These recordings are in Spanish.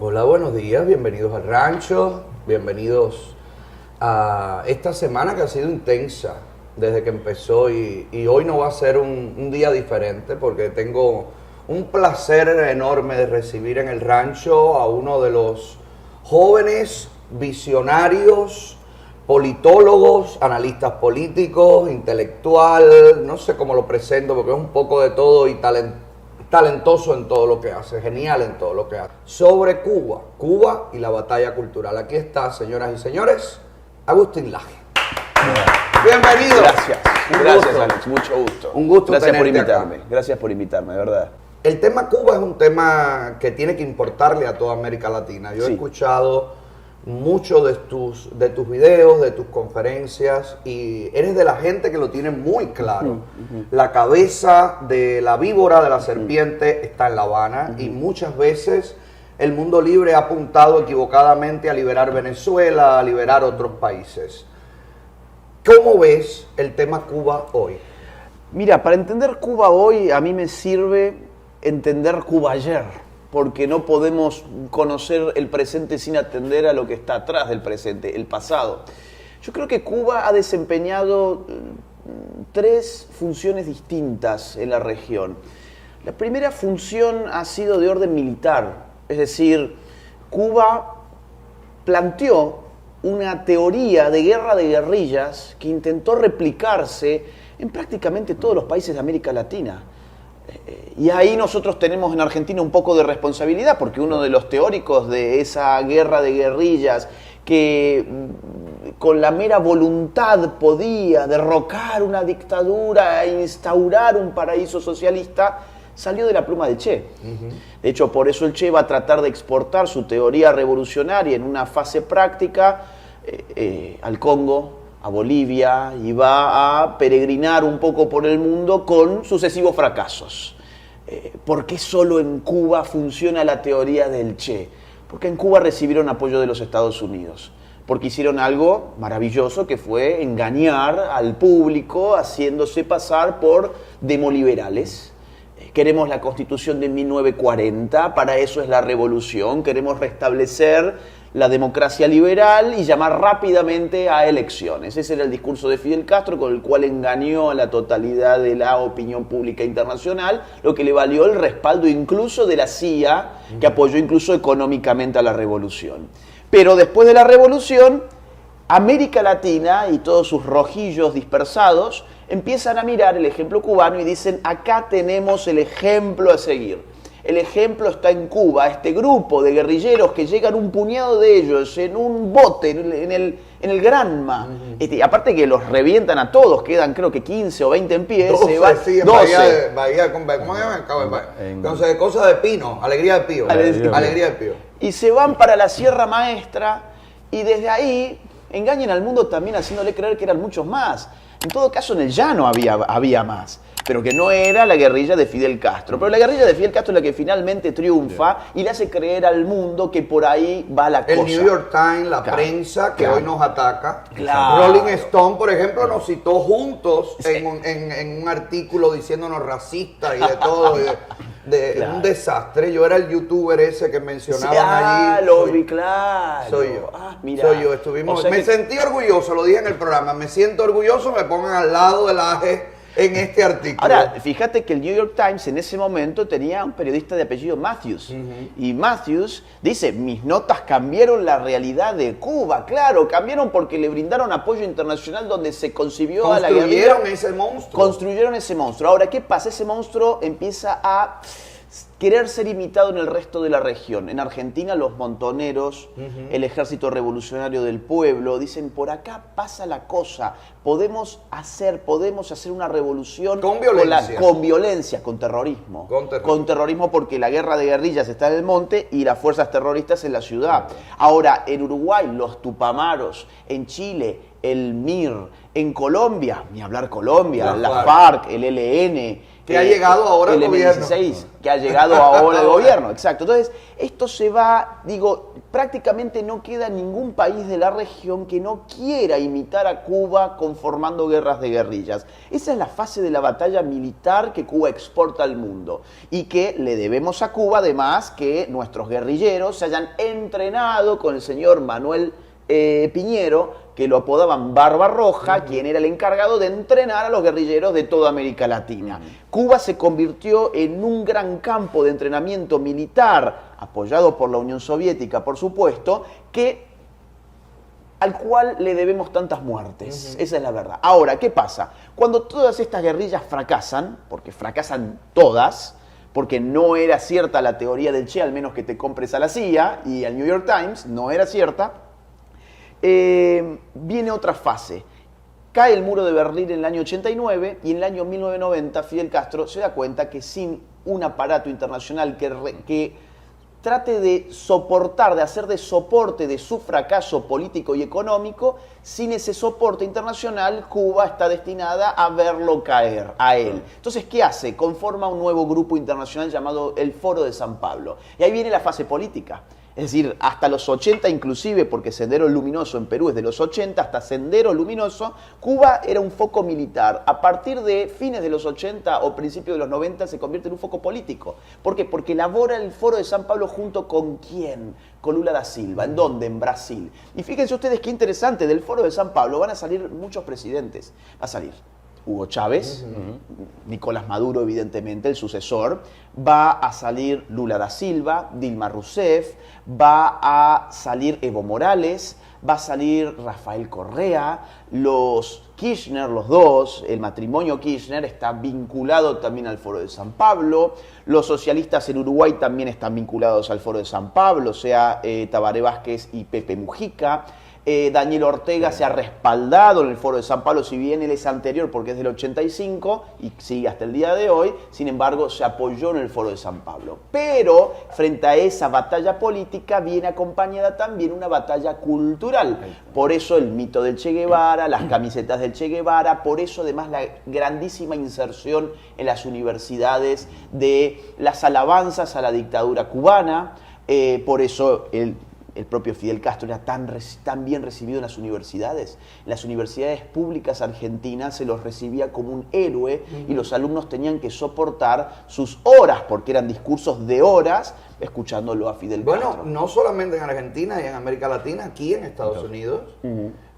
Hola, buenos días, bienvenidos al rancho, bienvenidos a esta semana que ha sido intensa desde que empezó y hoy no va a ser un día diferente porque tengo un placer enorme de recibir en el rancho a uno de los jóvenes visionarios, politólogos, analistas políticos, intelectual, no sé cómo lo presento porque es un poco de todo y talentoso en todo lo que hace, genial en todo lo que hace. Sobre Cuba y la batalla cultural. Aquí está, señoras y señores, Agustín Laje. Bienvenido. Gracias Alex, mucho gusto. Un gusto Gracias por tenerte invitarme, acá. gracias por invitarme, de verdad. El tema Cuba es un tema que tiene que importarle a toda América Latina. Yo he escuchado mucho de tus videos, de tus conferencias y eres de la gente que lo tiene muy claro. La cabeza de la víbora, de la serpiente está en La Habana y muchas veces el mundo libre ha apuntado equivocadamente a liberar Venezuela, a liberar otros países. ¿Cómo ves el tema Cuba hoy? Mira, para entender Cuba hoy a mí me sirve entender Cuba ayer, porque no podemos conocer el presente sin atender a lo que está atrás del presente, el pasado. Yo creo que Cuba ha desempeñado tres funciones distintas en la región. La primera función ha sido de orden militar, es decir, Cuba planteó una teoría de guerra de guerrillas que intentó replicarse en prácticamente todos los países de América Latina. Y ahí nosotros tenemos en Argentina un poco de responsabilidad, porque uno de los teóricos de esa guerra de guerrillas que con la mera voluntad podía derrocar una dictadura e instaurar un paraíso socialista, salió de la pluma de Che. De hecho, por eso el Che va a tratar de exportar su teoría revolucionaria en una fase práctica al Congo, a Bolivia, y va a peregrinar un poco por el mundo con sucesivos fracasos. ¿Por qué solo en Cuba funciona la teoría del Che? Porque en Cuba recibieron apoyo de los Estados Unidos, porque hicieron algo maravilloso que fue engañar al público haciéndose pasar por demoliberales. Queremos la Constitución de 1940, para eso es la revolución, queremos restablecer la democracia liberal y llamar rápidamente a elecciones. Ese era el discurso de Fidel Castro, con el cual engañó a la totalidad de la opinión pública internacional, lo que le valió el respaldo incluso de la CIA, que apoyó incluso económicamente a la revolución. Pero después de la revolución, América Latina y todos sus rojillos dispersados empiezan a mirar el ejemplo cubano y dicen, acá tenemos el ejemplo a seguir. El ejemplo está en Cuba, este grupo de guerrilleros que llegan un puñado de ellos en un bote, en el Granma. Aparte que los revientan a todos, quedan creo que 15 o 20 en pie. 12, se van, sí, en 12. Bahía, ¿cómo se llama? Entonces, cosa de Pino, Alegría de Pío. Alegría de Pío. Y se van para la Sierra Maestra y desde ahí engañan al mundo también haciéndole creer que eran muchos más. En todo caso, en el llano había más, pero que no era la guerrilla de Fidel Castro. Pero la guerrilla de Fidel Castro es la que finalmente triunfa y le hace creer al mundo que por ahí va la cosa. El New York Times, la prensa que hoy nos ataca. Rolling Stone, por ejemplo, nos citó juntos en un artículo diciéndonos racistas y de todo. Un desastre. Yo era el youtuber ese que mencionaban allí. Lo vi, claro. Soy yo. Mira. Soy yo. Estuvimos. Me sentí orgulloso, lo dije en el programa. Me siento orgulloso, me pongan al lado del Laje en este artículo. Ahora, fíjate que el New York Times en ese momento tenía un periodista de apellido Matthews. Y Matthews dice, mis notas cambiaron la realidad de Cuba. Claro, cambiaron porque le brindaron apoyo internacional donde se concibió a la guerrilla. Construyeron ese monstruo. Construyeron ese monstruo. Ahora, ¿qué pasa? Ese monstruo empieza a querer ser imitado en el resto de la región. En Argentina, los montoneros, el Ejército Revolucionario del Pueblo, dicen, por acá pasa la cosa, podemos hacer una revolución con violencia. Con violencia, con terrorismo. Con terrorismo porque la guerra de guerrillas está en el monte y las fuerzas terroristas en la ciudad. Ahora, en Uruguay, los Tupamaros, en Chile, el MIR, en Colombia, ni hablar Colombia, la FARC, el ELN, que ha llegado ahora el M16, que ha llegado ahora el gobierno, exacto. Entonces, esto se va, prácticamente no queda ningún país de la región que no quiera imitar a Cuba conformando guerras de guerrillas. Esa es la fase de la batalla militar que Cuba exporta al mundo y que le debemos a Cuba además que nuestros guerrilleros se hayan entrenado con el señor Manuel Piñero, que lo apodaban Barba Roja, quien era el encargado de entrenar a los guerrilleros de toda América Latina. Cuba se convirtió en un gran campo de entrenamiento militar, apoyado por la Unión Soviética, por supuesto, al cual le debemos tantas muertes. Esa es la verdad. Ahora, ¿qué pasa? Cuando todas estas guerrillas fracasan, porque fracasan todas, porque no era cierta la teoría del Che, al menos que te compres a la CIA y al New York Times, no era cierta, viene otra fase. Cae el muro de Berlín en el año 89 y en el año 1990 Fidel Castro se da cuenta que sin un aparato internacional que trate de soportar, de hacer de soporte de su fracaso político y económico, sin ese soporte internacional, Cuba está destinada a verlo caer, a él. Entonces, ¿qué hace? Conforma un nuevo grupo internacional llamado el Foro de San Pablo. Y ahí viene la fase política. Es decir, hasta los 80 inclusive, porque Sendero Luminoso en Perú es de los 80, hasta Sendero Luminoso, Cuba era un foco militar. A partir de fines de los 80 o principios de los 90 se convierte en un foco político. ¿Por qué? Porque elabora el Foro de San Pablo junto con ¿quién? Con Lula da Silva. ¿En dónde? En Brasil. Y fíjense ustedes qué interesante, del Foro de San Pablo van a salir muchos presidentes. Va a salir Hugo Chávez, Nicolás Maduro, evidentemente, el sucesor, va a salir Lula da Silva, Dilma Rousseff, va a salir Evo Morales, va a salir Rafael Correa, los Kirchner, los dos, el matrimonio Kirchner está vinculado también al Foro de San Pablo, los socialistas en Uruguay también están vinculados al Foro de San Pablo, o sea, Tabaré Vázquez y Pepe Mujica. Daniel Ortega se ha respaldado en el Foro de San Pablo, si bien él es anterior porque es del 85 y sigue hasta el día de hoy, sin embargo se apoyó en el Foro de San Pablo. Pero frente a esa batalla política viene acompañada también una batalla cultural. Por eso el mito del Che Guevara, las camisetas del Che Guevara, por eso además la grandísima inserción en las universidades de las alabanzas a la dictadura cubana, por eso el propio Fidel Castro era tan bien recibido en las universidades. En las universidades públicas argentinas se los recibía como un héroe y los alumnos tenían que soportar sus horas, porque eran discursos de horas, escuchándolo a Fidel Castro. Bueno, no solamente en Argentina y en América Latina, aquí en Estados Unidos,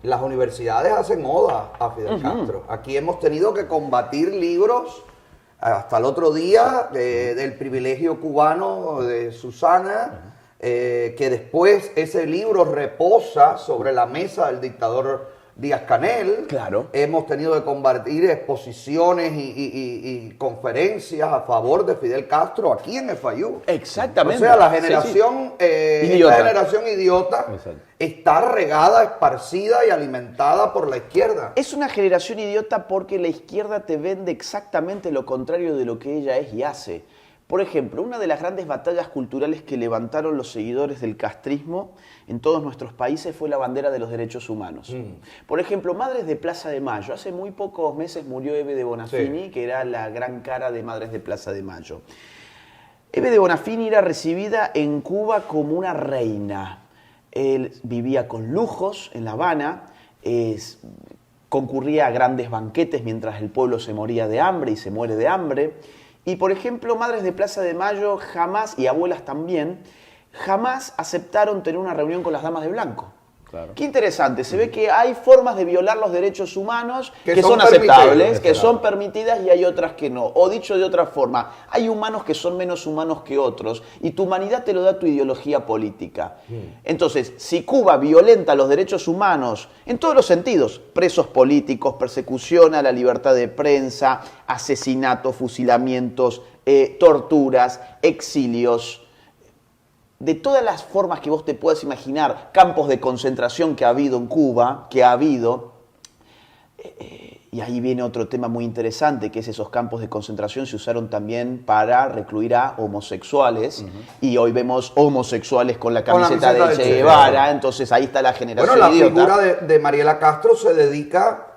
las universidades hacen oda a Fidel Castro. Aquí hemos tenido que combatir libros hasta el otro día del privilegio cubano de Susana, que después ese libro reposa sobre la mesa del dictador Díaz-Canel. Claro. Hemos tenido que combatir exposiciones y conferencias a favor de Fidel Castro aquí en FIU. Exactamente. O sea, la generación, esta generación idiota está regada, esparcida y alimentada por la izquierda. Es una generación idiota porque la izquierda te vende exactamente lo contrario de lo que ella es y hace. Por ejemplo, una de las grandes batallas culturales que levantaron los seguidores del castrismo en todos nuestros países fue la bandera de los derechos humanos. Por ejemplo, Madres de Plaza de Mayo. Hace muy pocos meses murió Eve de Bonafini, que era la gran cara de Madres de Plaza de Mayo. Eve de Bonafini era recibida en Cuba como una reina. Él vivía con lujos en La Habana, concurría a grandes banquetes mientras el pueblo se moría de hambre y se muere de hambre. Y, por ejemplo, Madres de Plaza de Mayo jamás, y abuelas también, jamás aceptaron tener una reunión con las damas de blanco. Claro. Qué interesante, se ve que hay formas de violar los derechos humanos que son aceptables, que son permitidas y hay otras que no. O dicho de otra forma, hay humanos que son menos humanos que otros y tu humanidad te lo da tu ideología política. Entonces, si Cuba violenta los derechos humanos en todos los sentidos, presos políticos, persecución a la libertad de prensa, asesinatos, fusilamientos, torturas, exilios, de todas las formas que vos te puedas imaginar, campos de concentración que ha habido en Cuba, y ahí viene otro tema muy interesante, que es esos campos de concentración se usaron también para recluir a homosexuales, y hoy vemos homosexuales con la camiseta de Che Guevara, entonces ahí está la generación idiota. Bueno, la figura de Mariela Castro se dedica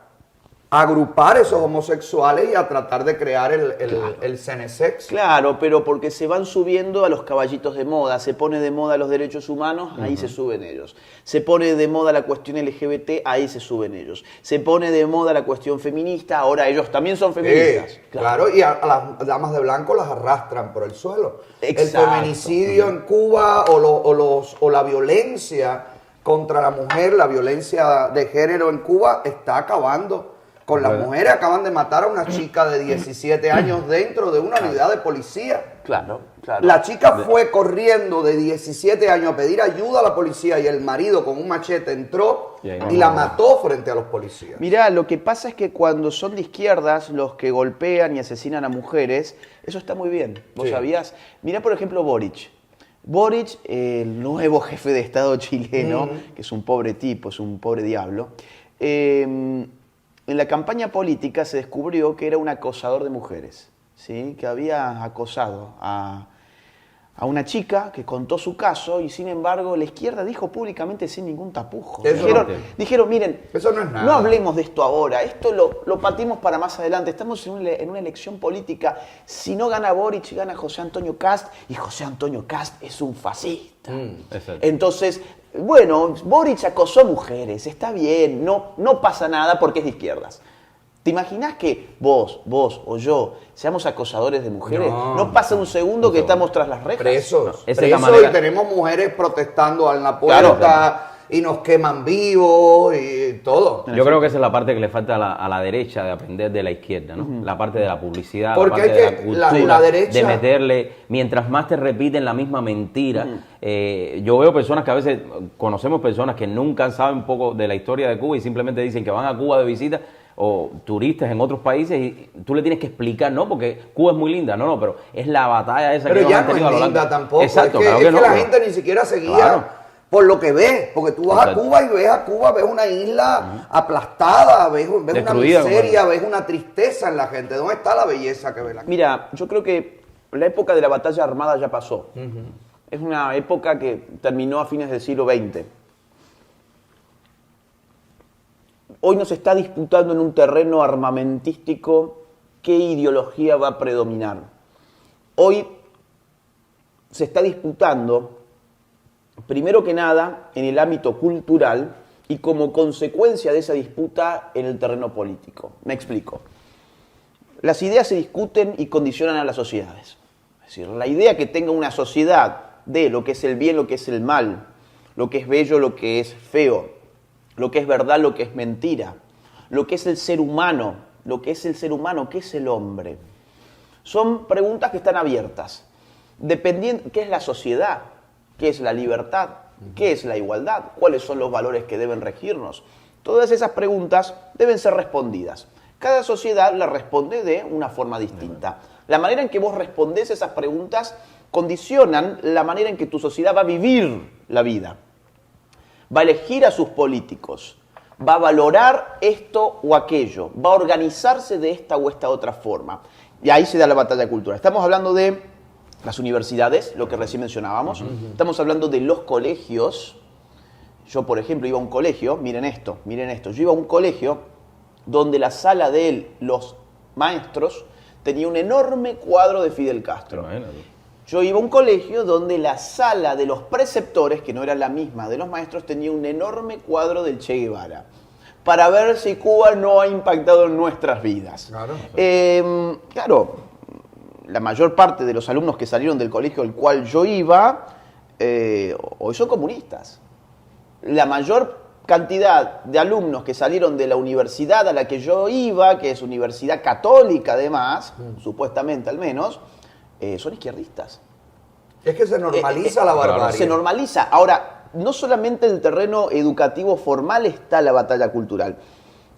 agrupar esos homosexuales y a tratar de crear el cenesex. Claro, pero porque se van subiendo a los caballitos de moda. Se pone de moda los derechos humanos, ahí se suben ellos. Se pone de moda la cuestión LGBT, ahí se suben ellos. Se pone de moda la cuestión feminista, ahora ellos también son feministas. Claro, y a las damas de blanco las arrastran por el suelo. Exacto. El feminicidio en Cuba o la violencia contra la mujer, la violencia de género en Cuba está acabando con las mujeres. Acaban de matar a una chica de 17 años dentro de una unidad de policía. Claro. La chica fue corriendo de 17 años a pedir ayuda a la policía y el marido con un machete entró y la mató frente a los policías. Mirá, lo que pasa es que cuando son de izquierdas los que golpean y asesinan a mujeres, eso está muy bien. ¿Vos sabías? Mirá, por ejemplo, Boric. Boric, el nuevo jefe de Estado chileno, que es un pobre tipo, es un pobre diablo, en la campaña política se descubrió que era un acosador de mujeres, ¿sí? Que había acosado a una chica que contó su caso y sin embargo la izquierda dijo públicamente sin ningún tapujo. Dijeron, miren, eso no es nada. No hablemos de esto ahora, esto lo patimos para más adelante, estamos en una elección política, si no gana Boric, gana José Antonio Kast y José Antonio Kast es un fascista. Entonces, bueno, Boric acosó mujeres, está bien, no pasa nada porque es de izquierdas. ¿Te imaginás que vos o yo seamos acosadores de mujeres? No pasa un segundo que estamos tras las rejas. Presos y tenemos mujeres protestando en la puerta y nos queman vivos y todo. Yo creo que esa es la parte que le falta a la derecha de aprender de la izquierda, ¿no? La parte de la publicidad, porque la parte de la cultura, la derecha, de meterle, mientras más te repiten la misma mentira. Yo veo personas que a veces, conocemos personas que nunca saben un poco de la historia de Cuba y simplemente dicen que van a Cuba de visita, o turistas en otros países y tú le tienes que explicar, no, porque Cuba es muy linda, no, pero es la batalla esa pero que ya han tenido no es a lo linda largo. tampoco. Exacto, es que no, la gente ni siquiera se guía por lo que ves, porque tú vas a Cuba y ves una isla aplastada, ves una miseria, ves una tristeza en la gente. ¿Dónde está la belleza que ve la gente? Mira, yo creo que la época de la batalla armada ya pasó. Es una época que terminó a fines del siglo XX. Hoy nos está disputando en un terreno armamentístico qué ideología va a predominar. Hoy se está disputando, primero que nada, en el ámbito cultural y como consecuencia de esa disputa en el terreno político. Me explico. Las ideas se discuten y condicionan a las sociedades. Es decir, la idea que tenga una sociedad de lo que es el bien, lo que es el mal, lo que es bello, lo que es feo, lo que es verdad, lo que es mentira, lo que es el ser humano, ¿qué es el hombre? Son preguntas que están abiertas. Dependiendo, ¿qué es la sociedad? ¿Qué es la libertad? ¿Qué es la igualdad? ¿Cuáles son los valores que deben regirnos? Todas esas preguntas deben ser respondidas. Cada sociedad la responde de una forma distinta. La manera en que vos respondés esas preguntas condicionan la manera en que tu sociedad va a vivir la vida. Va a elegir a sus políticos, va a valorar esto o aquello, va a organizarse de esta o esta otra forma. Y ahí se da la batalla cultural. Estamos hablando de las universidades, lo que recién mencionábamos. Estamos hablando de los colegios. Yo, por ejemplo, iba a un colegio, miren esto. Yo iba a un colegio donde la sala de los maestros tenía un enorme cuadro de Fidel Castro. Yo iba a un colegio donde la sala de los preceptores, que no era la misma de los maestros, tenía un enorme cuadro del Che Guevara, para ver si Cuba no ha impactado en nuestras vidas. Claro, la mayor parte de los alumnos que salieron del colegio al cual yo iba, hoy son comunistas. La mayor cantidad de alumnos que salieron de la universidad a la que yo iba, que es universidad católica además, supuestamente al menos, son izquierdistas. Es que se normaliza la barbarie. Se normaliza. Ahora, no solamente en el terreno educativo formal está la batalla cultural,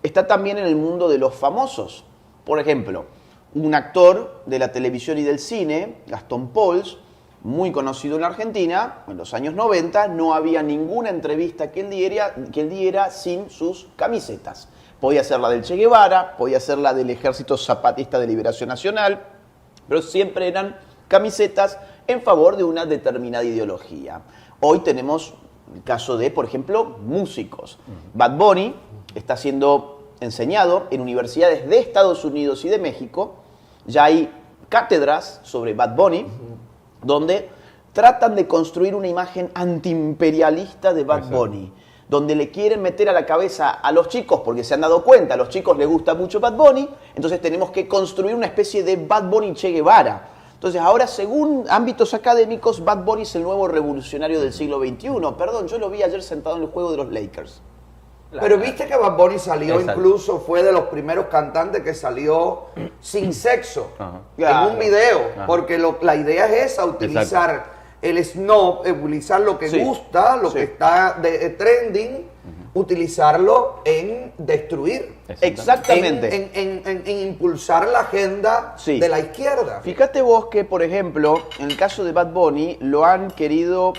está también en el mundo de los famosos. Por ejemplo, un actor de la televisión y del cine, Gastón Pauls, muy conocido en Argentina, en los años 90, no había ninguna entrevista que él diera sin sus camisetas. Podía ser la del Che Guevara, podía ser la del Ejército Zapatista de Liberación Nacional, pero siempre eran camisetas en favor de una determinada ideología. Hoy tenemos el caso de, por ejemplo, músicos. Bad Bunny está siendo enseñado en universidades de Estados Unidos y de México. Ya hay cátedras sobre Bad Bunny, donde tratan de construir una imagen antiimperialista de Bad Bunny, donde le quieren meter a la cabeza a los chicos, porque se han dado cuenta, a los chicos les gusta mucho Bad Bunny, entonces tenemos que construir una especie de Bad Bunny Che Guevara. Entonces ahora, según ámbitos académicos, Bad Bunny es el nuevo revolucionario del siglo XXI. Perdón, yo lo vi ayer sentado en el juego de los Lakers. Pero viste que Bad Bunny salió, Exacto. incluso fue de los primeros cantantes que salió sin sexo Claro. en un video, Ajá. porque la idea es esa, utilizar el snob, utilizar lo que gusta, lo que está trending, utilizarlo en destruir. Exactamente. En impulsar la agenda de la izquierda. Fíjate vos que, por ejemplo, en el caso de Bad Bunny, lo han querido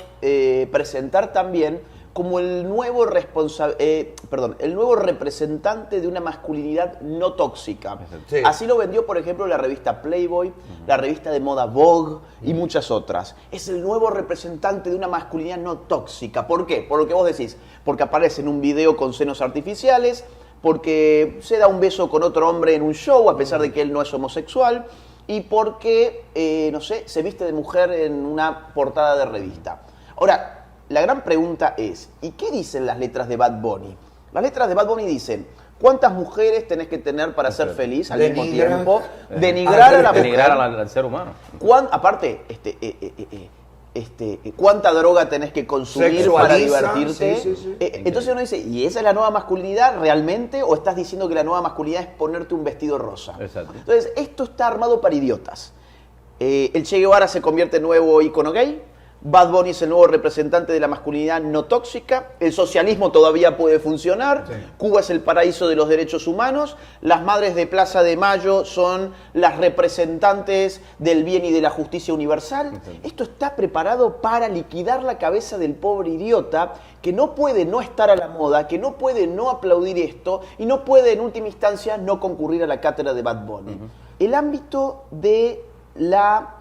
presentar también como el nuevo el nuevo representante de una masculinidad no tóxica. Sí. Así lo vendió, por ejemplo, la revista Playboy, la revista de moda Vogue y muchas otras. Es el nuevo representante de una masculinidad no tóxica. ¿Por qué? Por lo que vos decís. Porque aparece en un video con senos artificiales, porque se da un beso con otro hombre en un show, a pesar de que él no es homosexual, y porque, no sé, se viste de mujer en una portada de revista. Ahora, la gran pregunta es, ¿y qué dicen las letras de Bad Bunny? Las letras de Bad Bunny dicen, ¿cuántas mujeres tenés que tener para ser feliz al mismo tiempo? Denigrar a la mujer. Denigrar al ser humano. Aparte, ¿cuánta droga tenés que consumir para Sexualiza, divertirte? sí. Entonces uno dice, ¿y esa es la nueva masculinidad realmente? ¿O estás diciendo que la nueva masculinidad es ponerte un vestido rosa? Exacto. Entonces, esto está armado para idiotas. El Che Guevara se convierte en nuevo ícono gay. Bad Bunny es el nuevo representante de la masculinidad no tóxica. El socialismo todavía puede funcionar. Sí. Cuba es el paraíso de los derechos humanos. Las madres de Plaza de Mayo son las representantes del bien y de la justicia universal. Esto está preparado para liquidar la cabeza del pobre idiota que no puede no estar a la moda, que no puede no aplaudir esto y no puede en última instancia no concurrir a la cátedra de Bad Bunny. El ámbito de la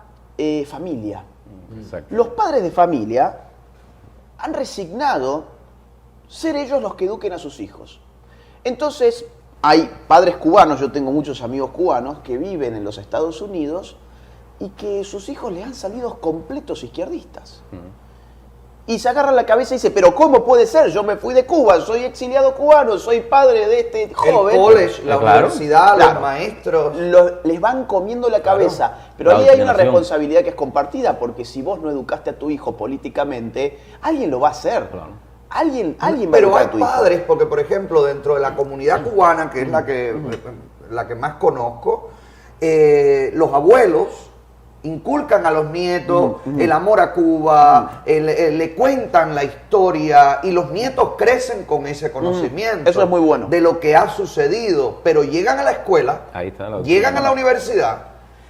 familia. Exacto. Los padres de familia han resignado ser ellos los que eduquen a sus hijos. Entonces, hay padres cubanos, yo tengo muchos amigos cubanos que viven en los Estados Unidos y que sus hijos les han salido completos izquierdistas. Y se agarran la cabeza y dice, pero ¿cómo puede ser? Yo me fui de Cuba, soy exiliado cubano, soy padre de este joven. El college, la Claro. universidad, Claro. los maestros. Les van comiendo la cabeza. Pero La ahí hay una adoctrinación. responsabilidad que es compartida, porque si vos no educaste a tu hijo políticamente, alguien lo va a hacer. Claro. Alguien va a Pero educar hay a tu hijo. padres, porque por ejemplo, dentro de la comunidad cubana, que es la que más conozco, los abuelos inculcan a los nietos el amor a Cuba, le cuentan la historia y los nietos crecen con ese conocimiento. Eso es muy bueno. De lo que ha sucedido, pero llegan a la escuela, Ahí está la llegan a la universidad,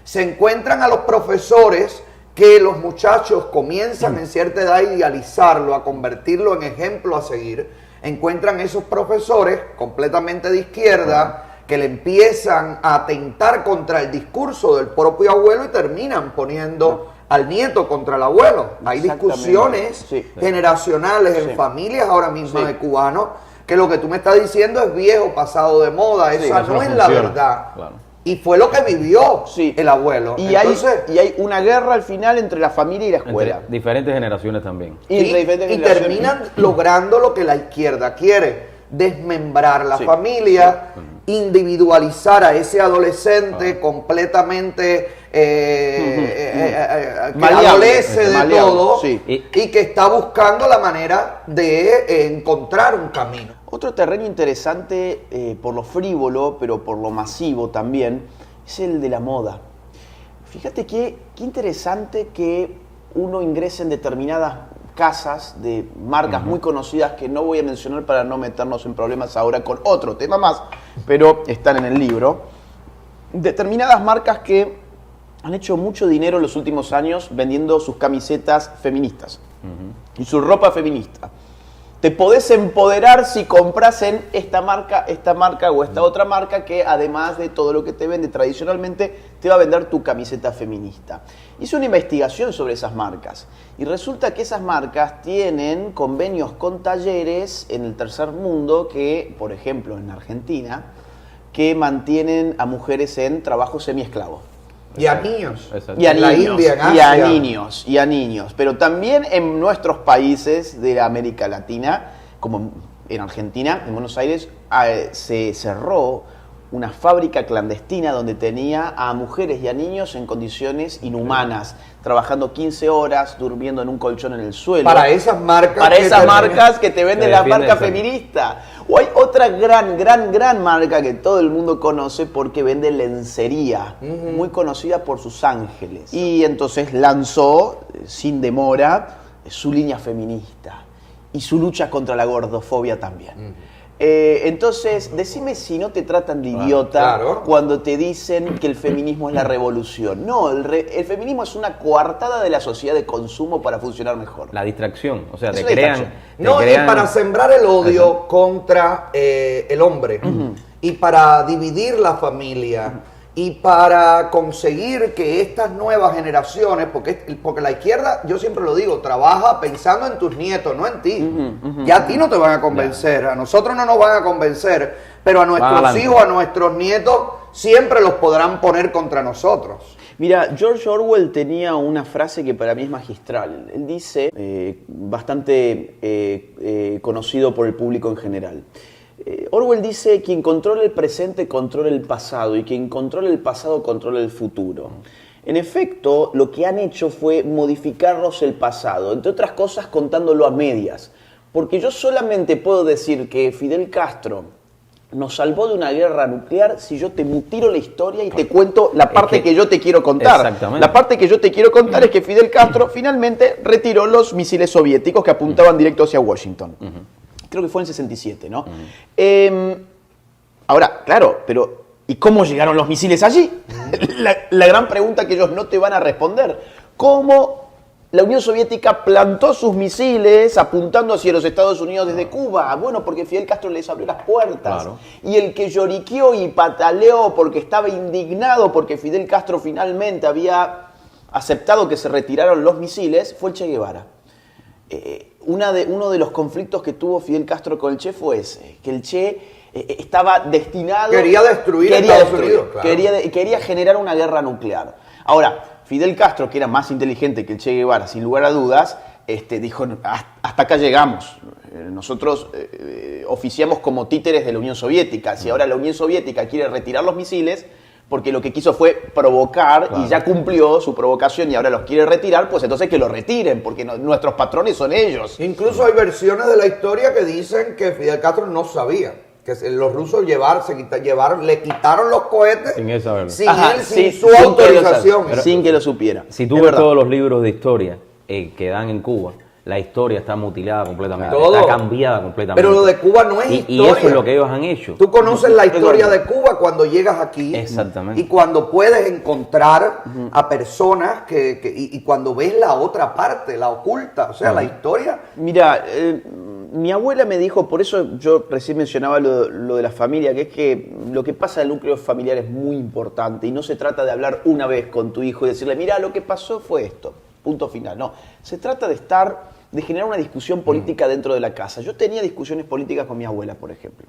se encuentran a los profesores que los muchachos comienzan en cierta edad a idealizarlo, a convertirlo en ejemplo a seguir. Encuentran esos profesores completamente de izquierda que le empiezan a atentar contra el discurso del propio abuelo y terminan poniendo al nieto contra el abuelo. Hay Exactamente. discusiones generacionales en familias ahora mismo de cubanos que lo que tú me estás diciendo es viejo, pasado de moda. Esa eso no no es la funciona. verdad. Claro. Y fue lo que vivió el abuelo. Y, Entonces, hay una guerra al final entre la familia y la escuela. Entre diferentes generaciones también. Entre diferentes y generaciones. terminan logrando lo que la izquierda quiere, desmembrar la familia, individualizar a ese adolescente completamente que Maleable, adolece de maleable, todo sí. y que está buscando la manera de encontrar un camino. Otro terreno interesante por lo frívolo, pero por lo masivo también, es el de la moda. Fíjate qué interesante que uno ingrese en determinadas casas de marcas muy conocidas que no voy a mencionar para no meternos en problemas ahora con otro tema más, pero están en el libro. Determinadas marcas que han hecho mucho dinero en los últimos años vendiendo sus camisetas feministas y su ropa feminista. Te podés empoderar si compras en esta marca o esta otra marca que además de todo lo que te vende tradicionalmente, te va a vender tu camiseta feminista. Hice una investigación sobre esas marcas y resulta que esas marcas tienen convenios con talleres en el tercer mundo que, por ejemplo, en Argentina, que mantienen a mujeres en trabajo semiesclavo. Y a niños. Exacto. Y a En la niños, India, en y a Asia. niños, y a niños. Pero también en nuestros países de América Latina, como en Argentina, en Buenos Aires, se cerró una fábrica clandestina donde tenía a mujeres y a niños en condiciones inhumanas, trabajando 15 horas, durmiendo en un colchón en el suelo. Para esas marcas. Para que esas te- marcas que te venden Que la defienden marca eso. feminista. O hay otra gran marca que todo el mundo conoce porque vende lencería, muy conocida por sus ángeles. Y entonces lanzó, sin demora, su línea feminista y su lucha contra la gordofobia también. Entonces, decime si no te tratan de idiota claro. cuando te dicen que el feminismo es la revolución. No, el feminismo es una coartada de la sociedad de consumo para funcionar mejor. La distracción, o sea, Es te una crean... distracción. te No, crean- y para sembrar el odio contra el hombre, y para dividir la familia, y para conseguir que estas nuevas generaciones, porque la izquierda, yo siempre lo digo, trabaja pensando en tus nietos, no en ti. Ya a ti no te van a convencer, a nosotros no nos van a convencer, pero a nuestros adelante. hijos, a nuestros nietos, siempre los podrán poner contra nosotros. Mira, George Orwell tenía una frase que para mí es magistral. Él dice, bastante conocido por el público en general. Orwell dice, quien controla el presente controla el pasado y quien controla el pasado controla el futuro. En efecto, lo que han hecho fue modificarnos el pasado, entre otras cosas contándolo a medias. Porque yo solamente puedo decir que Fidel Castro nos salvó de una guerra nuclear si yo te mutilo la historia y te cuento la parte que yo te quiero contar. Exactamente. La parte que yo te quiero contar es que Fidel Castro finalmente retiró los misiles soviéticos que apuntaban directo hacia Washington. Creo que fue en 67, ¿no? Ahora, claro, pero ¿y cómo llegaron los misiles allí? La gran pregunta que ellos no te van a responder. ¿Cómo la Unión Soviética plantó sus misiles apuntando hacia los Estados Unidos desde Cuba? Bueno, porque Fidel Castro les abrió las puertas. Claro. Y el que lloriqueó y pataleó porque estaba indignado porque Fidel Castro finalmente había aceptado que se retiraron los misiles fue el Che Guevara. Uno de los conflictos que tuvo Fidel Castro con el Che fue ese, que el Che estaba destinado... Quería destruir Estados Unidos, claro. Quería generar una guerra nuclear. Ahora, Fidel Castro, que era más inteligente que el Che Guevara, sin lugar a dudas, dijo, hasta acá llegamos. Nosotros oficiamos como títeres de la Unión Soviética. Si ahora la Unión Soviética quiere retirar los misiles, porque lo que quiso fue provocar y ya cumplió su provocación y ahora los quiere retirar, pues entonces que lo retiren, porque nuestros patrones son ellos. Incluso hay versiones de la historia que dicen que Fidel Castro no sabía que los rusos le quitaron los cohetes Sin él saberlo. sin Ajá, él, sin sí, su sin que lo autorización. sabe, sin que lo supiera. Si tú Es ves verdad. todos los libros de historia que dan en Cuba, la historia está mutilada completamente, Todo. está cambiada completamente. Pero lo de Cuba no es y historia. eso es lo que ellos han hecho. Tú conoces la historia de Cuba cuando llegas aquí. Exactamente. Y cuando puedes encontrar a personas y cuando ves la otra parte, la oculta. O sea, la historia. Mira, mi abuela me dijo, por eso yo recién mencionaba lo de la familia, que es que lo que pasa en el núcleo familiar es muy importante y no se trata de hablar una vez con tu hijo y decirle, mira, lo que pasó fue esto, punto final. No, se trata de generar una discusión política dentro de la casa. Yo tenía discusiones políticas con mi abuela, por ejemplo.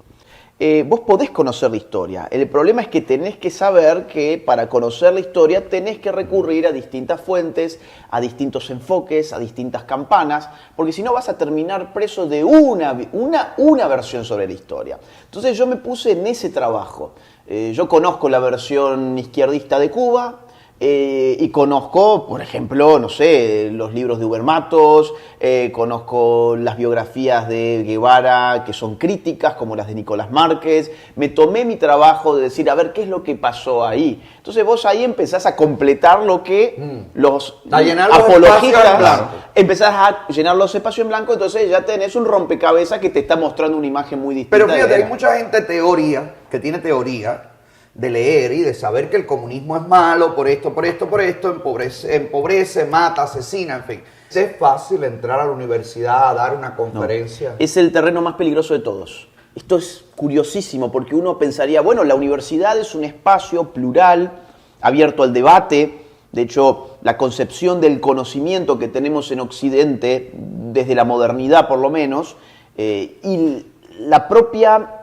Vos podés conocer la historia. El problema es que tenés que saber que para conocer la historia tenés que recurrir a distintas fuentes, a distintos enfoques, a distintas campanas, porque si no vas a terminar preso de una versión sobre la historia. Entonces yo me puse en ese trabajo. Yo conozco la versión izquierdista de Cuba, y conozco, por ejemplo, no sé, los libros de Uber Matos, conozco las biografías de Guevara que son críticas, como las de Nicolás Márquez. Me tomé mi trabajo de decir, a ver, ¿qué es lo que pasó ahí? Entonces vos ahí empezás a completar lo que los A llenar los apologistas, espacios en blanco. empezás a llenar los espacios en blanco, entonces ya tenés un rompecabezas que te está mostrando una imagen muy distinta. Pero fíjate, de hay la- mucha gente que tiene teoría de leer y de saber que el comunismo es malo por esto, empobrece, mata, asesina, en fin. Es fácil entrar a la universidad a dar una conferencia. Es el terreno más peligroso de todos. Esto es curiosísimo porque uno pensaría, bueno, la universidad es un espacio plural, abierto al debate. De hecho, la concepción del conocimiento que tenemos en Occidente, desde la modernidad por lo menos, y la propia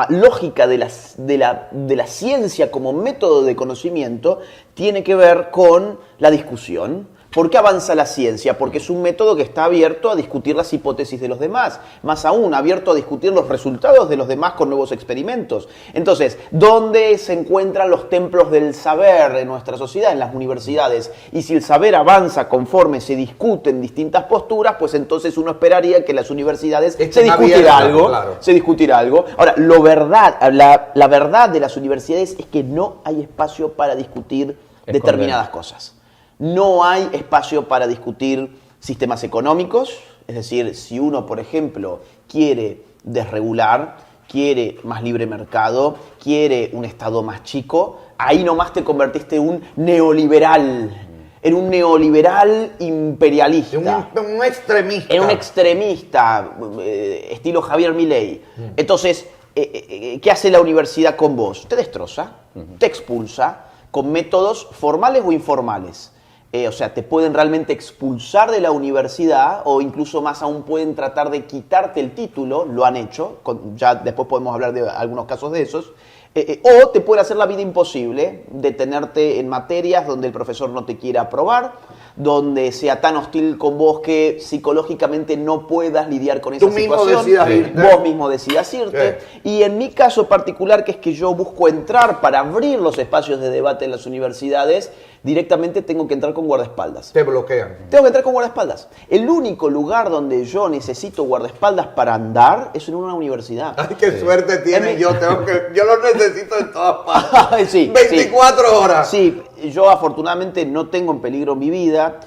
lógica de la ciencia como método de conocimiento tiene que ver con la discusión. ¿Por qué avanza la ciencia? Porque es un método que está abierto a discutir las hipótesis de los demás, más aún abierto a discutir los resultados de los demás con nuevos experimentos. Entonces, ¿dónde se encuentran los templos del saber en nuestra sociedad? En las universidades. Y si el saber avanza conforme se discuten distintas posturas, pues entonces uno esperaría que en las universidades se discutirá algo. Claro. Se discutirá algo. Ahora, la verdad de las universidades es que no hay espacio para discutir determinadas cosas. No hay espacio para discutir sistemas económicos, es decir, si uno, por ejemplo, quiere desregular, quiere más libre mercado, quiere un Estado más chico, ahí nomás te convertiste en un neoliberal imperialista. Un extremista. En un extremista, estilo Javier Milei. Entonces, ¿qué hace la universidad con vos? Te destroza, te expulsa, con métodos formales o informales. O sea, te pueden realmente expulsar de la universidad o incluso más aún pueden tratar de quitarte el título, lo han hecho, ya después podemos hablar de algunos casos de esos, o te pueden hacer la vida imposible, detenerte en materias donde el profesor no te quiera aprobar, donde sea tan hostil con vos que psicológicamente no puedas lidiar con esa situación. Vos mismo decidas irte. Sí. Y en mi caso particular, que es que yo busco entrar para abrir los espacios de debate en las universidades, directamente tengo que entrar con guardaespaldas. Te bloquean. Tengo que entrar con guardaespaldas. El único lugar donde yo necesito guardaespaldas para andar es en una universidad. Ay, qué suerte tiene. Yo lo necesito en todas partes. Sí, 24 horas. Sí, yo afortunadamente no tengo en peligro mi vida.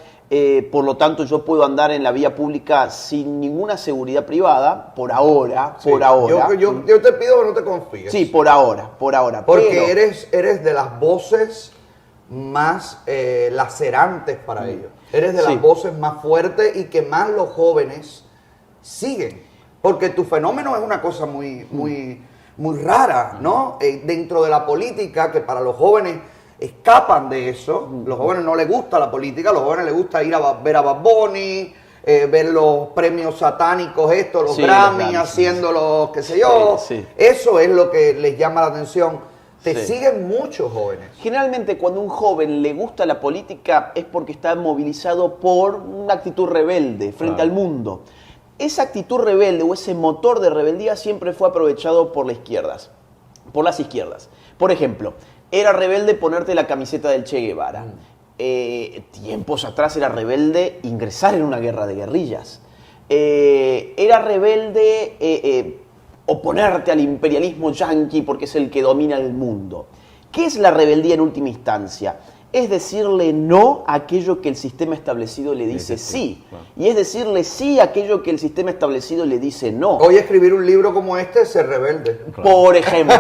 Por lo tanto, yo puedo andar en la vía pública sin ninguna seguridad privada, por ahora, sí, por ahora. Yo te pido que no te confíes. Sí, por ahora. Porque eres de las voces más lacerantes para ellos. Eres de las voces más fuertes y que más los jóvenes siguen. Porque tu fenómeno es una cosa muy rara, ¿no? Dentro de la política, que para los jóvenes escapan de eso. Los jóvenes no les gusta la política, a los jóvenes les gusta ir a ver a Bad Bunny, ver los premios satánicos los Grammy, haciendo los qué sé yo. Sí. Eso es lo que les llama la atención. Te siguen muchos jóvenes. Generalmente cuando un joven le gusta la política es porque está movilizado por una actitud rebelde frente al mundo. Esa actitud rebelde o ese motor de rebeldía siempre fue aprovechado por las izquierdas. Por ejemplo, era rebelde ponerte la camiseta del Che Guevara. Tiempos atrás era rebelde ingresar en una guerra de guerrillas. Era rebelde oponerte al imperialismo yanqui porque es el que domina el mundo. ¿Qué es la rebeldía en última instancia? Es decirle no a aquello que el sistema establecido le dice sí. Y es decirle sí a aquello que el sistema establecido le dice no. Hoy escribir un libro como este es ser rebelde. Por ejemplo.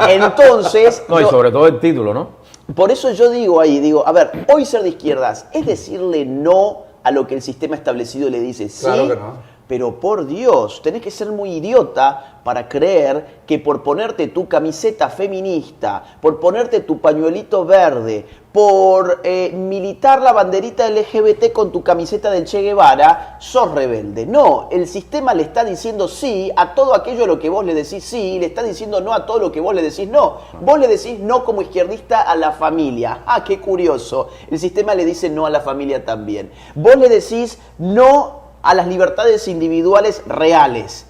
Entonces... No, y sobre todo el título, ¿no? Por eso yo digo, a ver, hoy ser de izquierdas es decirle no a lo que el sistema establecido le dice sí. Claro que no. Pero por Dios, tenés que ser muy idiota para creer que por ponerte tu camiseta feminista, por ponerte tu pañuelito verde, por militar la banderita LGBT con tu camiseta del Che Guevara, sos rebelde. No, el sistema le está diciendo sí a todo aquello a lo que vos le decís sí, y le está diciendo no a todo lo que vos le decís no. Vos le decís no como izquierdista a la familia. Ah, qué curioso. El sistema le dice no a la familia también. Vos le decís no a las libertades individuales reales.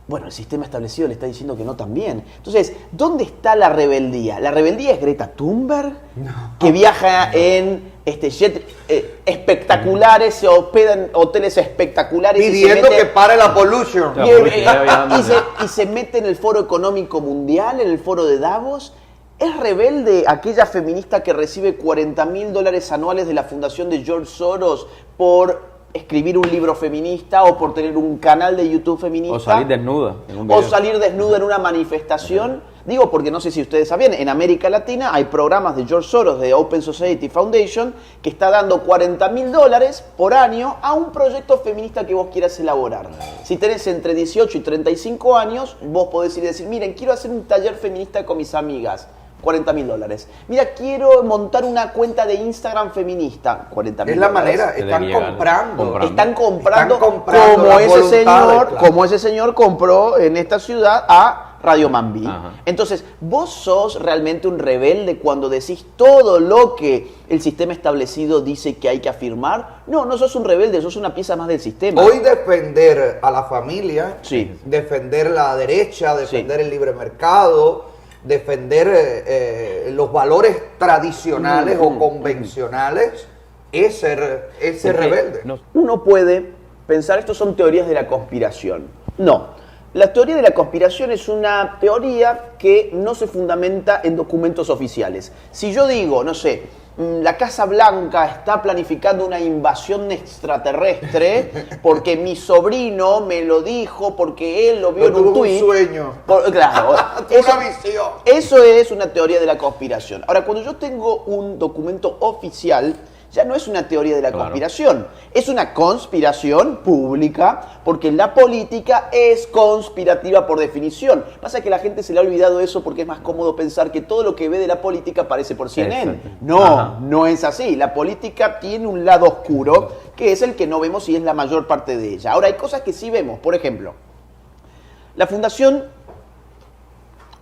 Bueno, el sistema establecido le está diciendo que no también. Entonces, ¿dónde está la rebeldía? ¿La rebeldía es Greta Thunberg? No. Que viaja en jet espectaculares, se hospeda en hoteles espectaculares. Pidiendo que pare la pollution. Y se mete en el Foro Económico Mundial, en el Foro de Davos. ¿Es rebelde aquella feminista que recibe $40,000 anuales de la fundación de George Soros por escribir un libro feminista o por tener un canal de YouTube feminista? O salir desnuda en un video. O salir desnuda en una manifestación. Digo porque no sé si ustedes sabían, en América Latina hay programas de George Soros, de Open Society Foundation, que está dando $40,000 por año a un proyecto feminista que vos quieras elaborar. Si tenés entre 18 y 35 años, vos podés ir y decir, miren, quiero hacer un taller feminista con mis amigas. $40.000. Mira, quiero montar una cuenta de Instagram feminista. $40.000. Es la manera, Están Están Están comprando comprando como las ese voluntades, señor, claro. como ese señor compró en esta ciudad a Radio Mambí. Ajá. Entonces, vos sos realmente un rebelde cuando decís todo lo que el sistema establecido dice que hay que afirmar. No, no sos un rebelde, sos una pieza más del sistema. Hoy defender a la familia, Sí. defender la derecha, defender el libre mercado, defender los valores tradicionales o convencionales, es ser rebelde. No, Uno puede pensar, estos son teorías de la conspiración. No. La teoría de la conspiración es una teoría que no se fundamenta en documentos oficiales. Si yo digo, no sé, la Casa Blanca está planificando una invasión extraterrestre porque mi sobrino me lo dijo, porque él lo vio en un Tuvo tuit. sueño. Claro, Una visión. eso es una teoría de la conspiración. Ahora, cuando yo tengo un documento oficial, ya no es una teoría de la Claro. conspiración, es una conspiración pública, porque la política es conspirativa por definición. Pasa que a la gente se le ha olvidado eso porque es más cómodo pensar que todo lo que ve de la política aparece por CNN. Exacto. No, Ajá. no es así. La política tiene un lado oscuro, que es el que no vemos y es la mayor parte de ella. Ahora, hay cosas que sí vemos. Por ejemplo, la Fundación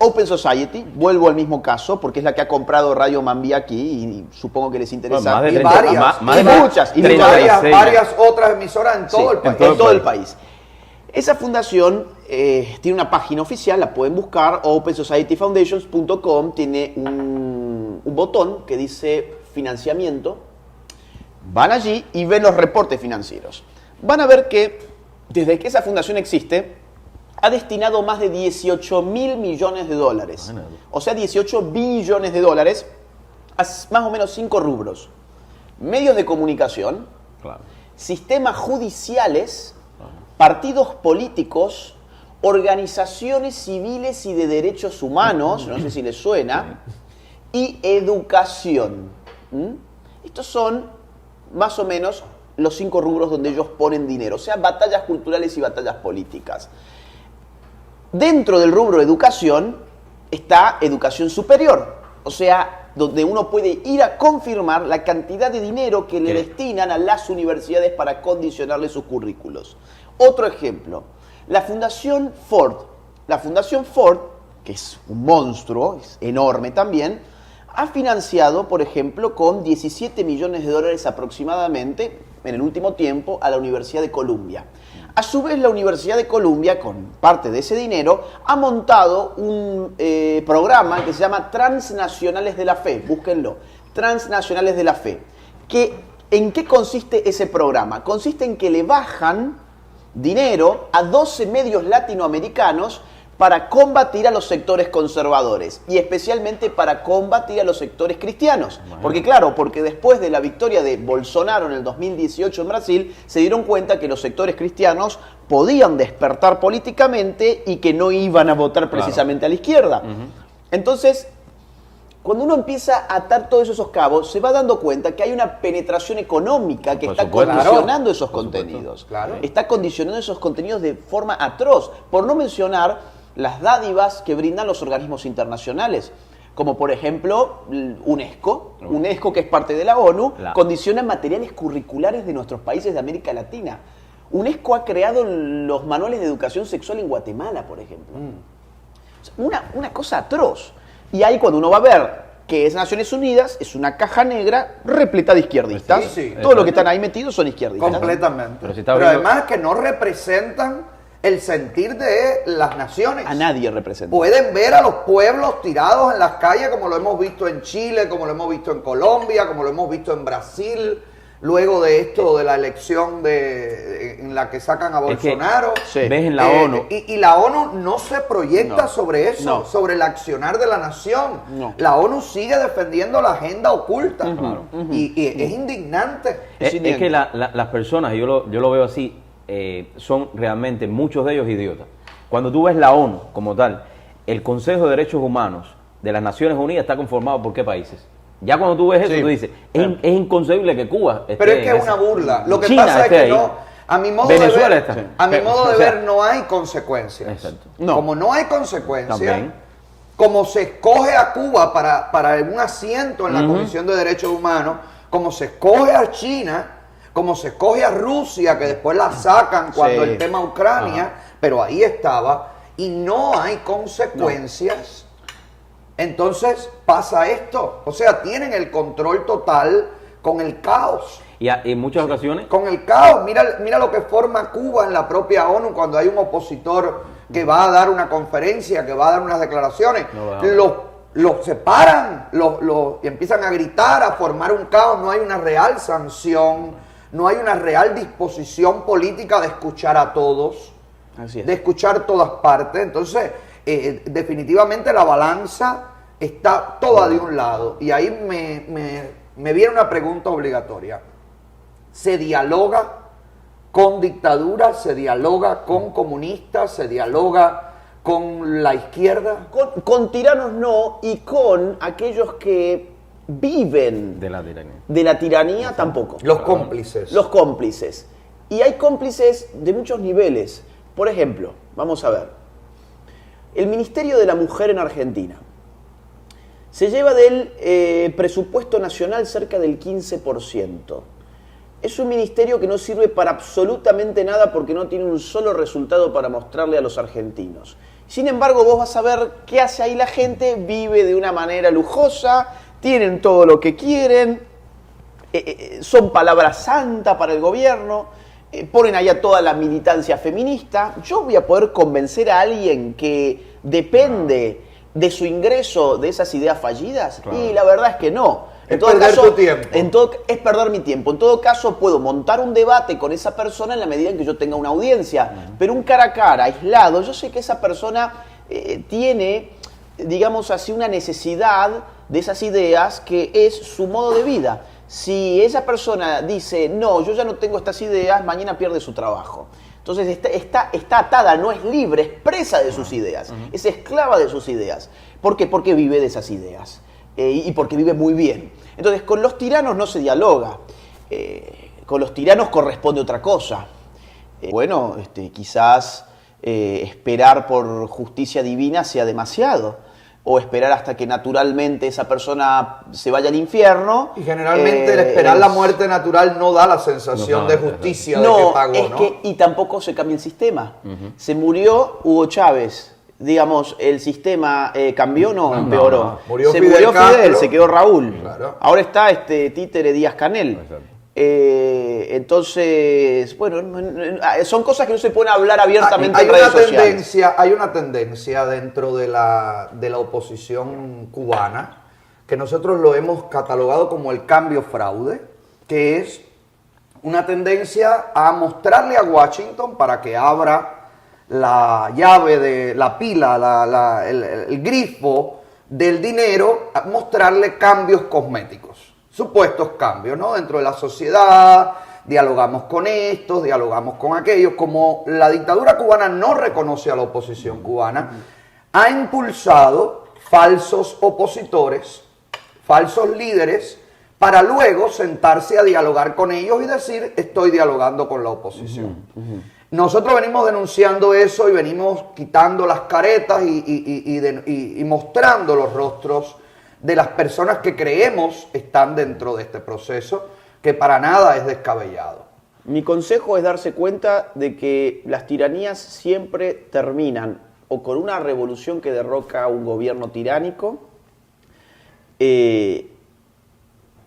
Open Society, vuelvo al mismo caso, porque es la que ha comprado Radio Mambí aquí y supongo que les interesa. Bueno, más de Y 30, varias. más Y de muchas, y 36. Varias otras emisoras en todo Sí, el país. en todo el país. Esa fundación tiene una página oficial, la pueden buscar, opensocietyfoundations.com, tiene un botón que dice financiamiento. Van allí y ven los reportes financieros. Van a ver que desde que esa fundación existe, ha destinado más de $18.000 millones. Bueno. O sea, 18 billones de dólares a más o menos 5 rubros. Medios de comunicación, Claro. sistemas judiciales, partidos políticos, organizaciones civiles y de derechos humanos, no sé si les suena, y educación. Estos son más o menos los 5 rubros donde ellos ponen dinero, o sea, batallas culturales y batallas políticas. Dentro del rubro educación está educación superior, o sea, donde uno puede ir a confirmar la cantidad de dinero que le ¿Qué? destinan a las universidades para condicionarle sus currículos. Otro ejemplo, la Fundación Ford. La Fundación Ford, que es un monstruo, es enorme también, ha financiado, por ejemplo, con $17 millones aproximadamente en el último tiempo a la Universidad de Columbia. A su vez, la Universidad de Columbia, con parte de ese dinero, ha montado un programa que se llama Transnacionales de la Fe. Búsquenlo. Transnacionales de la Fe. ¿En qué consiste ese programa? Consiste en que le bajan dinero a 12 medios latinoamericanos para combatir a los sectores conservadores y especialmente para combatir a los sectores cristianos. Porque claro, porque después de la victoria de Bolsonaro en el 2018 en Brasil, se dieron cuenta que los sectores cristianos podían despertar políticamente y que no iban a votar precisamente a la izquierda. Entonces, cuando uno empieza a atar todos esos cabos, se va dando cuenta que hay una penetración económica que Por está supuesto. condicionando esos Por supuesto. contenidos. Claro. Está condicionando esos contenidos de forma atroz, por no mencionar las dádivas que brindan los organismos internacionales, como por ejemplo UNESCO, que es parte de la ONU, condiciona materiales curriculares de nuestros países de América Latina. UNESCO ha creado los manuales de educación sexual en Guatemala, por ejemplo. O sea, una cosa atroz. Y ahí cuando uno va a ver que es Naciones Unidas, es una caja negra repleta de izquierdistas. Sí, sí. Todos los que están ahí metidos son izquierdistas. Completamente. Pero Pero, si está viendo- además que no representan el sentir de las naciones. A nadie representa. Pueden ver a los pueblos tirados en las calles como lo hemos visto en Chile, como lo hemos visto en Colombia, como lo hemos visto en Brasil, luego de esto de la elección en la que sacan a Es que Bolsonaro. Sí. ves en la ONU. Y la ONU no se proyecta No. sobre eso, No. sobre el accionar de la nación. No. La ONU sigue defendiendo la agenda oculta. Y es indignante. Es que las personas, yo lo veo así, son realmente, muchos de ellos idiotas. Cuando tú ves la ONU como tal, el Consejo de Derechos Humanos de las Naciones Unidas está conformado por qué países. Ya cuando tú ves eso, Sí. tú dices, es inconcebible que Cuba esté Pero es que en es una esa. burla. Lo que China pasa es esté que ahí. no, a mi modo Venezuela de ver, está. a mi modo de O sea, ver no hay consecuencias. Exacto. No. Como no hay consecuencias, También. como se escoge a Cuba para un asiento en la Comisión de Derechos Humanos, como se escoge a China, como se escoge a Rusia, que después la sacan cuando el tema Ucrania, pero ahí estaba, y no hay consecuencias. Entonces pasa esto, o sea, tienen el control total con el caos. Y en muchas ocasiones... Con el caos, mira lo que forma Cuba en la propia ONU cuando hay un opositor que va a dar una conferencia, que va a dar unas declaraciones. Los separan, y empiezan a gritar, a formar un caos. No hay una real sanción, no hay una real disposición política de escuchar a todos, de escuchar todas partes. Entonces, definitivamente la balanza está toda de un lado. Y ahí me viene una pregunta obligatoria. ¿Se dialoga con dictaduras? ¿Se dialoga con comunistas? ¿Se dialoga con la izquierda? Con tiranos no, y con aquellos que viven de la tiranía. De la tiranía tampoco. Los cómplices. Los cómplices. Y hay cómplices de muchos niveles. Por ejemplo, vamos a ver. El Ministerio de la Mujer en Argentina se lleva del presupuesto nacional cerca del 15%. Es un ministerio que no sirve para absolutamente nada porque no tiene un solo resultado para mostrarle a los argentinos. Sin embargo, vos vas a ver qué hace ahí la gente, vive de una manera lujosa, tienen todo lo que quieren, son palabra santa para el gobierno, ponen allá toda la militancia feminista. ¿Yo voy a poder convencer a alguien que depende de su ingreso de esas ideas fallidas? Claro. Y la verdad es que no. Es perder tu tiempo. Es perder mi tiempo. En todo caso, puedo montar un debate con esa persona en la medida en que yo tenga una audiencia. Pero un cara a cara, aislado, yo sé que esa persona tiene, digamos así, una necesidad de esas ideas que es su modo de vida. Si esa persona dice, no, yo ya no tengo estas ideas, mañana pierde su trabajo. Entonces está atada, no es libre, es presa de sus ideas, es esclava de sus ideas. ¿Por qué? Porque vive de esas ideas. Y porque vive muy bien. Entonces, con los tiranos no se dialoga. Con los tiranos corresponde otra cosa. Quizás esperar por justicia divina sea demasiado. O esperar hasta que naturalmente esa persona se vaya al infierno. Y generalmente el esperar la muerte natural no da la sensación de justicia de que pagó, ¿no? Y tampoco se cambia el sistema. Se murió Hugo Chávez. Digamos, el sistema cambió, no, empeoró. Murió se Fidel murió Fidel, Castro. se quedó Raúl. Claro. Ahora está títere Díaz-Canel. Entonces, son cosas que no se pueden hablar abiertamente en redes sociales. Hay una tendencia dentro de la oposición cubana que nosotros lo hemos catalogado como el cambio fraude, que es una tendencia a mostrarle a Washington para que abra la llave de la pila, el grifo del dinero, a mostrarle cambios cosméticos, supuestos cambios, ¿no? Dentro de la sociedad, dialogamos con estos, dialogamos con aquellos. Como la dictadura cubana no reconoce a la oposición cubana, ha impulsado falsos opositores, falsos líderes, para luego sentarse a dialogar con ellos y decir, estoy dialogando con la oposición. Nosotros venimos denunciando eso y venimos quitando las caretas y mostrando los rostros de las personas que creemos están dentro de este proceso, que para nada es descabellado. Mi consejo es darse cuenta de que las tiranías siempre terminan o con una revolución que derroca a un gobierno tiránico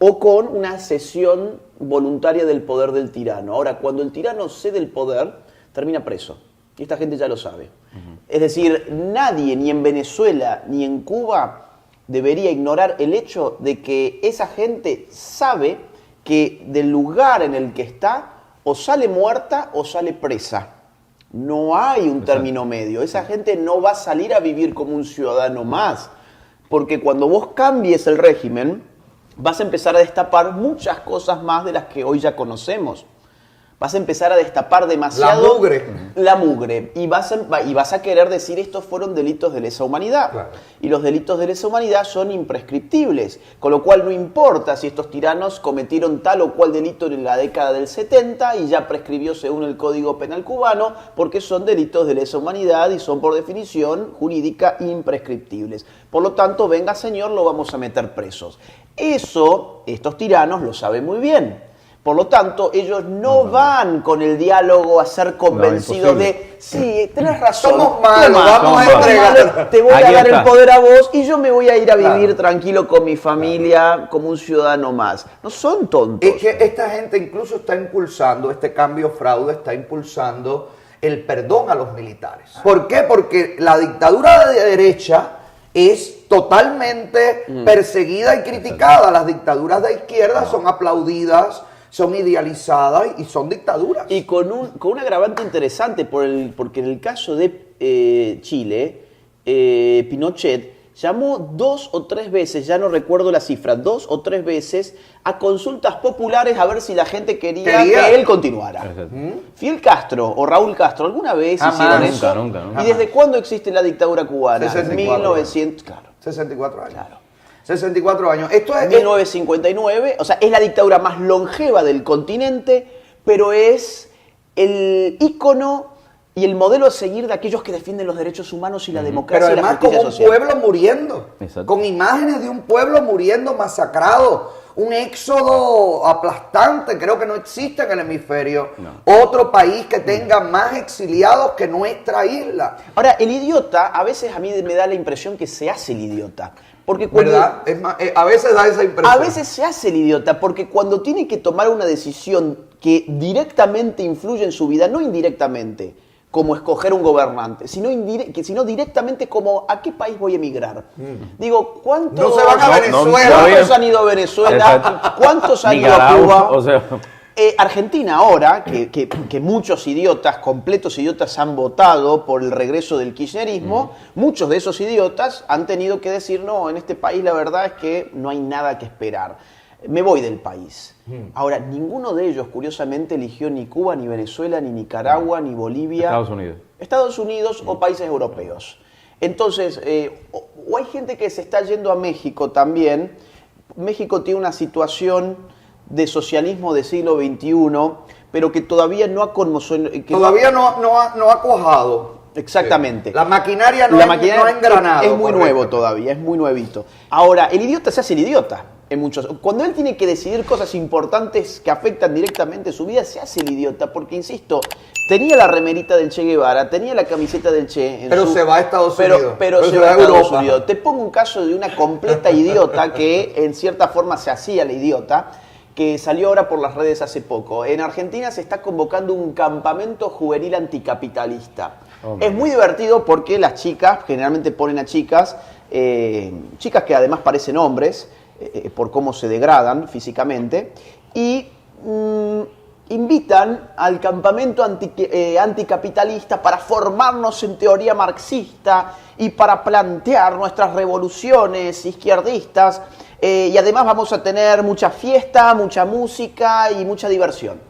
o con una cesión voluntaria del poder del tirano. Ahora, cuando el tirano cede el poder, termina preso. Y esta gente ya lo sabe. Es decir, nadie, ni en Venezuela ni en Cuba, debería ignorar el hecho de que esa gente sabe que del lugar en el que está o sale muerta o sale presa. No hay un término medio. Esa gente no va a salir a vivir como un ciudadano más. Porque cuando vos cambies el régimen, vas a empezar a destapar muchas cosas más de las que hoy ya conocemos. Vas a empezar a destapar demasiado la mugre y vas a querer decir estos fueron delitos de lesa humanidad. Claro. Y los delitos de lesa humanidad son imprescriptibles, con lo cual no importa si estos tiranos cometieron tal o cual delito en la década del 70 y ya prescribió según el Código Penal cubano, porque son delitos de lesa humanidad y son por definición jurídica imprescriptibles. Por lo tanto, venga señor, lo vamos a meter presos. Eso, estos tiranos lo saben muy bien. Por lo tanto, ellos no van con el diálogo a ser convencidos de, sí, tenés razón, somos malos, vamos a entregar, te voy Aquí a dar está el poder a vos y yo me voy a ir a vivir tranquilo con mi familia como un ciudadano más. No son tontos. Es que esta gente incluso está impulsando, este cambio fraude está impulsando el perdón a los militares. ¿Por qué? Porque la dictadura de derecha es totalmente perseguida y criticada. Las dictaduras de izquierda son aplaudidas, son idealizadas y son dictaduras. Y con un agravante interesante, porque en el caso de Chile, Pinochet llamó 2 o 3 veces, ya no recuerdo la cifra, 2 o 3 veces a consultas populares a ver si la gente quería que él continuara. Fidel Castro o Raúl Castro, ¿alguna vez hicieron eso? Nunca. ¿Y desde cuándo existe la dictadura cubana? 64 1900, claro. 64 años. Claro. 64 años. Esto es 1959, o sea, es la dictadura más longeva del continente, pero es el ícono y el modelo a seguir de aquellos que defienden los derechos humanos y la democracia pero y la además justicia con un social. pueblo muriendo, Exacto. con imágenes de un pueblo muriendo, masacrado, un éxodo aplastante, creo que no existe en el hemisferio otro país que tenga más exiliados que nuestra isla. Ahora, el idiota, a veces a mí me da la impresión que se hace el idiota. Porque cuando, ¿Verdad? Es más, a veces da esa impresión. a veces se hace el idiota, porque cuando tiene que tomar una decisión que directamente influye en su vida, no indirectamente, como escoger un gobernante, sino directamente como a qué país voy a emigrar. Digo, ¿cuántos No se van a Venezuela. ¿Cuántos han ido a Venezuela? Exacto. ¿Cuántos han ido a Nicaragua, Cuba? o sea, Argentina ahora, que muchos idiotas, completos idiotas, han votado por el regreso del kirchnerismo, muchos de esos idiotas han tenido que decir, no, en este país la verdad es que no hay nada que esperar. Me voy del país. Ahora, ninguno de ellos, curiosamente, eligió ni Cuba, ni Venezuela, ni Nicaragua, ni Bolivia. Estados Unidos. Estados Unidos o países europeos. Entonces, o hay gente que se está yendo a México también. México tiene una situación de socialismo del siglo XXI, pero que todavía no ha conmocionado. Todavía no ha cuajado. Exactamente. La maquinaria no ha engranado. Es muy nuevo todavía, es muy nuevito. Ahora, el idiota se hace el idiota. Cuando él tiene que decidir cosas importantes que afectan directamente su vida, se hace el idiota, porque, insisto, tenía la remerita del Che Guevara, tenía la camiseta del Che. Pero se va a Estados Unidos. Pero se va a Estados Unidos. Te pongo un caso de una completa idiota que, en cierta forma, se hacía la idiota, que salió ahora por las redes hace poco. En Argentina se está convocando un campamento juvenil anticapitalista. Es muy divertido porque las chicas, generalmente ponen a chicas que además parecen hombres, por cómo se degradan físicamente, y invitan al campamento anticapitalista para formarnos en teoría marxista y para plantear nuestras revoluciones izquierdistas, y además vamos a tener mucha fiesta, mucha música y mucha diversión.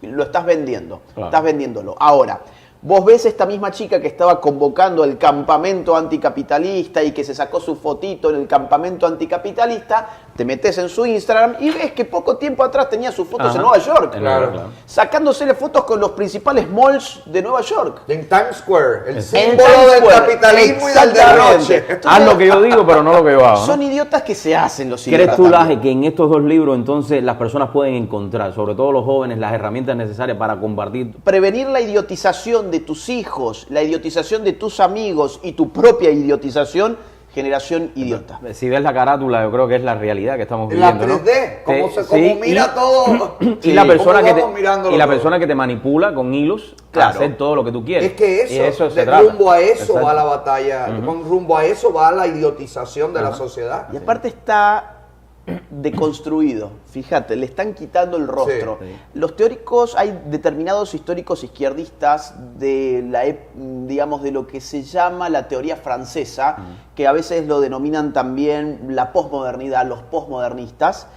Lo estás vendiendo, estás vendiéndolo. Ahora, vos ves esta misma chica que estaba convocando el campamento anticapitalista y que se sacó su fotito en el campamento anticapitalista, te metes en su Instagram y ves que poco tiempo atrás tenía sus fotos en Nueva York. Claro. Sacándosele fotos con los principales malls de Nueva York. En Times Square, el En símbolo Times del Square, capitalismo y del exactamente. derroche. haz lo que yo digo, pero no lo que yo hago, ¿no? Son idiotas que se hacen los idiotas. ¿Crees tú, también. Laje, que en estos dos libros entonces las personas pueden encontrar, sobre todo los jóvenes, las herramientas necesarias para combatir? Prevenir la idiotización de tus hijos, la idiotización de tus amigos y tu propia idiotización, generación idiota. Si ves la carátula, yo creo que es la realidad que estamos La viviendo, 3D, ¿no? como mira todo. Y la persona cómo vamos que te manipula con hilos Claro. a hacer todo lo que tú quieres. Es que Y eso se de trata. rumbo a eso Exacto. va la batalla, con rumbo a eso va la idiotización de la sociedad. Y aparte está deconstruido, fíjate, le están quitando el rostro. Sí. Los teóricos, hay determinados históricos izquierdistas digamos, de lo que se llama la teoría francesa, que a veces lo denominan también la posmodernidad, los posmodernistas,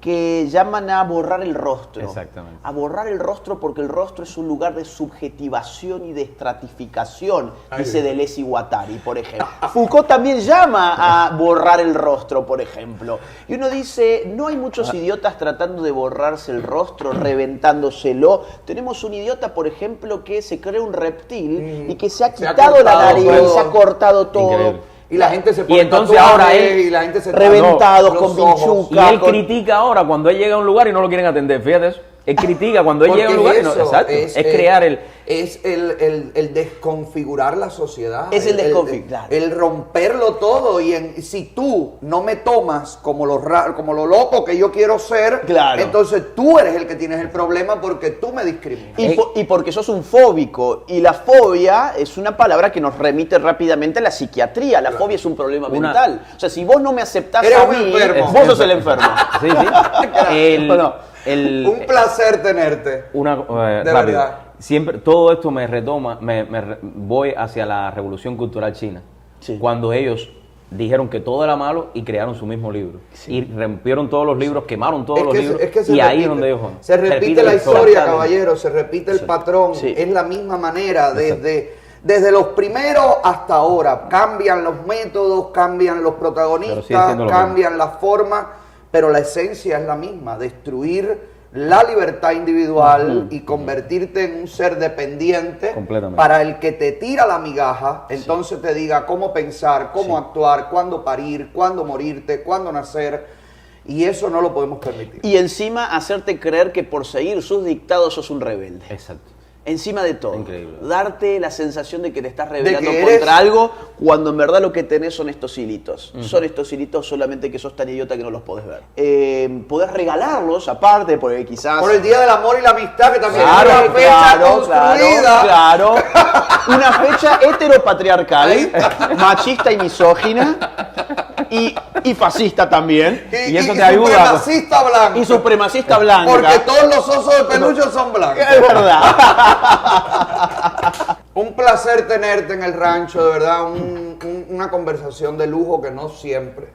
que llaman a borrar el rostro. Exactamente. A borrar el rostro porque el rostro es un lugar de subjetivación y de estratificación, dice Deleuze y Guattari, por ejemplo. Foucault también llama a borrar el rostro, por ejemplo. Y uno dice, no hay muchos idiotas tratando de borrarse el rostro, reventándoselo. Tenemos un idiota, por ejemplo, que se cree un reptil y que se ha quitado la nariz, se ha cortado todo. Increíble. Y la gente se pone entonces ahora y la gente se reventados, los con ojos. Y vinchuca. él critica ahora cuando él llega a un lugar y no lo quieren atender. Fíjate eso. Él critica cuando él Porque llega a un lugar y no. eso, Exacto. Es crear el. Es el desconfigurar la sociedad. Es el desconfigurar. El romperlo todo. Y si tú no me tomas como lo loco que yo quiero ser, Claro. entonces tú eres el que tienes el problema porque tú me discriminas. Y porque sos un fóbico. Y la fobia es una palabra que nos remite rápidamente a la psiquiatría. La fobia es un problema mental. O sea, si vos no me aceptás Eres a un mí, enfermo. vos sos el enfermo. Sí, sí. Un placer tenerte. De Rápido. verdad. Siempre, todo esto me retoma, voy hacia la revolución cultural china. Sí. Cuando ellos dijeron que todo era malo y crearon su mismo libro. Y rompieron todos los libros, quemaron todos los libros. Se y ahí repite, es donde ellos se repite la historia, caballero, se repite el patrón. Sí. Es la misma manera desde los primeros hasta ahora. Cambian los métodos, cambian los Pero sigue protagonistas, siendo lo cambian las formas, pero la esencia es la misma. Destruir la libertad individual y convertirte en un ser dependiente Completamente. para el que te tira la migaja, entonces te diga cómo pensar, cómo actuar, cuándo parir, cuándo morirte, cuándo nacer, y eso no lo podemos permitir. Y encima hacerte creer que por seguir sus dictados sos un rebelde. Exacto. Encima de todo. Increíble. Darte la sensación de que te estás rebelando que eres- contra algo cuando en verdad lo que tenés son estos hilitos. Son estos hilitos, solamente que sos tan idiota que no los podés ver. Podés regalarlos aparte, porque quizás... Por el Día del Amor y la Amistad, que también Claro, es una fecha claro, construida. claro. Una fecha heteropatriarcal, machista y misógina, y fascista también. Y eso te ayuda, supremacista blanco. Y supremacista blanca. Porque todos los osos de peluche son blancos. Es verdad. Un placer tenerte en el rancho, de verdad. Una conversación de lujo que no siempre